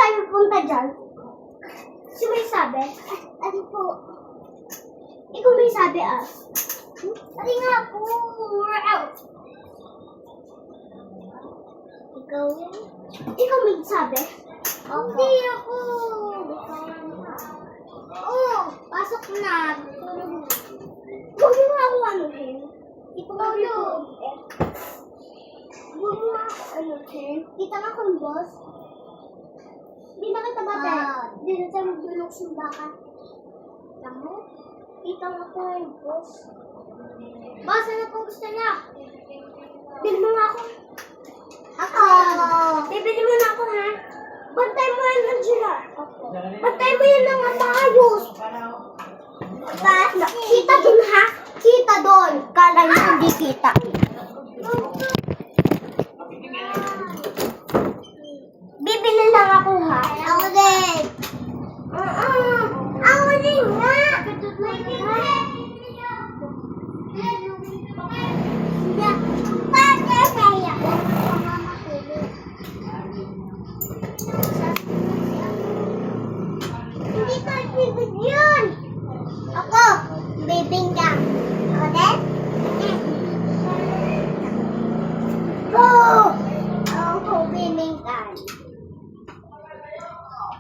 sabi punta dyan? Si may sabi? Ano po? Ikaw may sabi Ari nga po. We're out. Ikaw? Ikaw may sabi? Hindi ako. Pasok na. Huwag mo ako anuhin. Ikaw tulog. Huwag mo ako anuhin. Kita nga kung boss. Hindi na kita ba, Hindi na tayo magdulog sa bakat. Tamo? Kita nga ko yung boss. Boss, ano pong gusto niya? Bili mo nga ako. Ako. Bibili mo na ako, ha? Bantay mo yan, Angela. Bantay mo yan ng maayos. Kita dun, ha? Kita dun. Kala niyo hindi kita. Bibili lang ako, ha? Ako din. Ako din, ha? Hindi ko ibig yun. Ako, bibingka. Ako din? Ako, bibingka.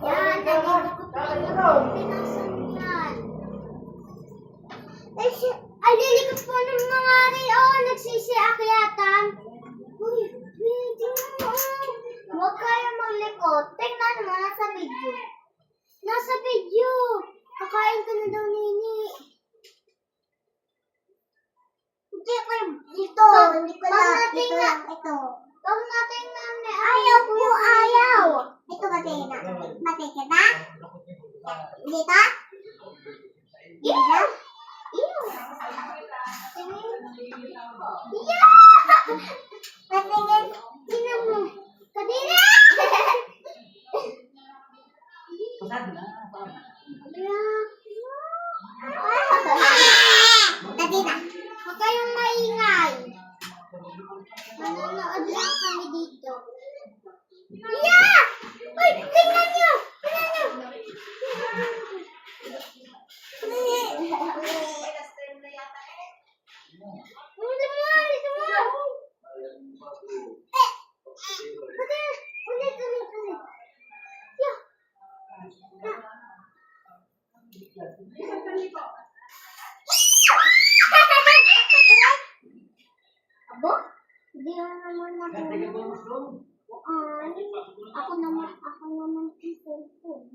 Yan, pinasan yan. Ay, lilikot po ng mga nagsisiakyatan. Uy, huwag kayo maglikot. Tingnan mo, nasa video. Nasa video. Kakain ka na daw, Nini. Hindi ko dito. Hindi ko lang. Ito. Huwag natin na. Ayaw po, ayaw. Ito matay na. Matay ka na? Dito? Dito? Patingin. Tingnan mo. Kadiri! Kadiri. Huwag kayong maingay. Manonood lang kami dito. Yeah! Uy, tingnan nyo! Tingnan nyo! Abo? Hindi naman natulog. Ako naman ang cellphone.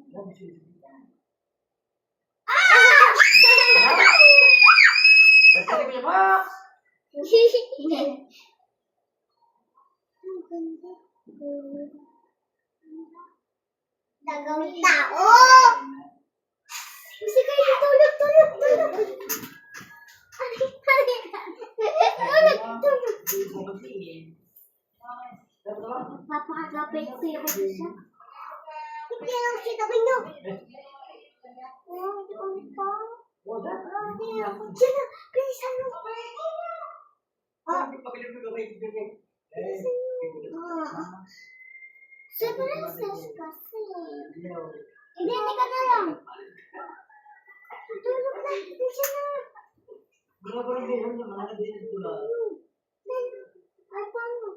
Gagawin tao! Kasi kayo tulog. Papakagapit ko yung siya. Hindi lang siya gawin nyo. Doon pa. Diyan na. Bilisan mo. Sa princess kasi. Hindi ka na lang. Tulog na. Bilisan na. Ay, paano?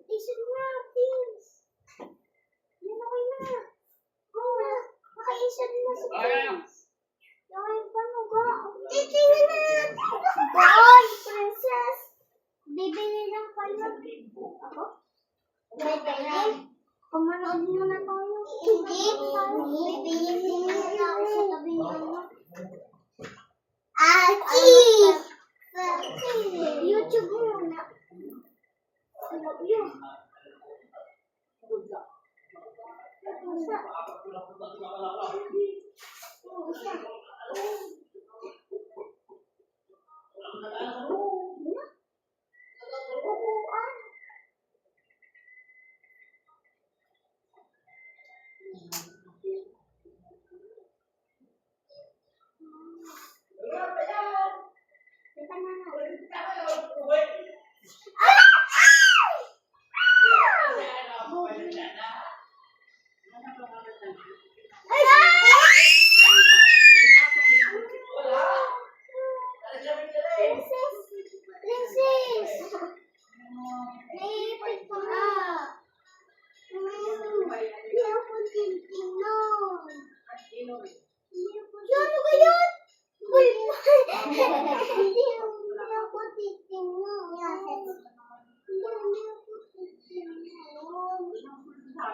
Isip na, please. Yan ako na. Makaisip na si please. Ay, paano ba? Titingin na. Boy, princess. Bibili lang pala. Ako? Bibili? Kumanood muna tayo. Hindi. Bibili na ako sa tabi niyo. Aki! YouTube muna.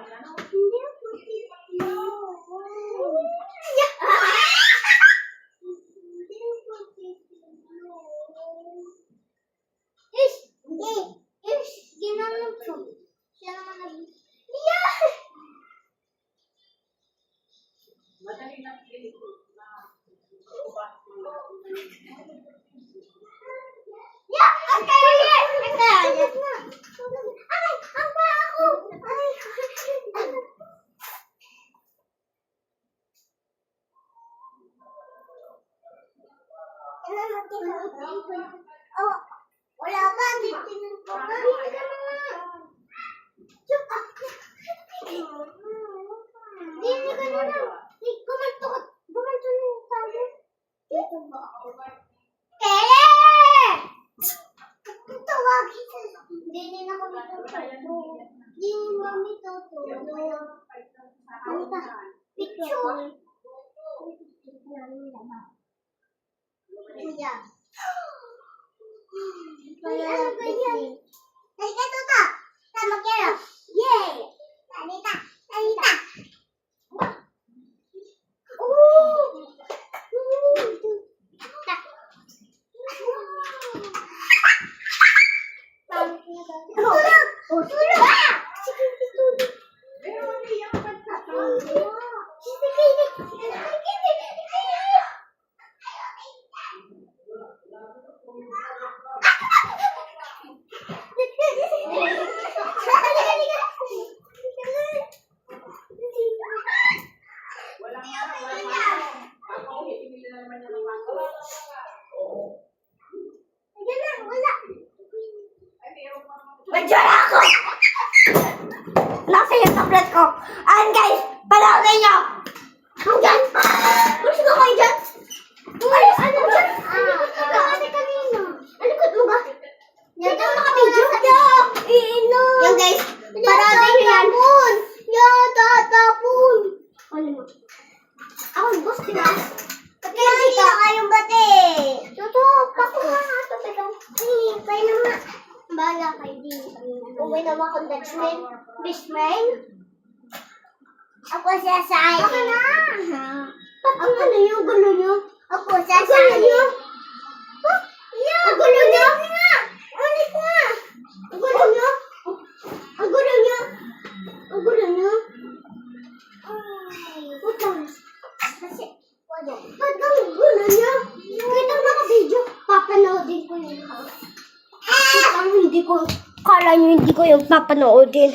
Hindi ako titino. Hindi ako titino. Ginanong ko. Siya naman nag... Yeah! Yeah! Ay! Ang pa ako! Ay! Oh, wala ba? Titingin ko ba? Hindi ka na lang. Gumanto na yung sabi. Dito ba ako? Tawagin sa... Hindi na ako nito. Hindi mo mami tutulog. Ano ka? Picture. Iya. Ano ba yan? Halika, Toto. Tama kayo. Yay! Talita! Talita! Tulog! Tulog! Sige, tulog. Magsara ako! Nasa yung tablet ko. Ayan guys, panoorin nyo! Hanggang! Gusto ko kayo dyan? Umalis! Ano dyan? Ano kanina? Alikot mo ba? Yan Ito naka-video! Iinom! Yan guys, Panoorin nyo yan! yan tatapon. Ano mo? Ako, boss, diba? Kaya dito kayong bate. Totoo, pakuha nga ito. Kayo naman. Bahala kayo din. Uwi naman akong Dutch man. Best friend. Ako sasali. Ako na. Ang ano nyo? Gulo nyo? Ako sasali. Ang gulo nyo? Ulit nga. Ang gulo nyo? Ang gulo nyo? Ang gulo nyo? Ay. Utang. Kasi, wala. Ba't ang gulo nyo? Kita mo naka-video. Papanoodin ko yun ha. Kala nyo hindi ko yung papanoodin.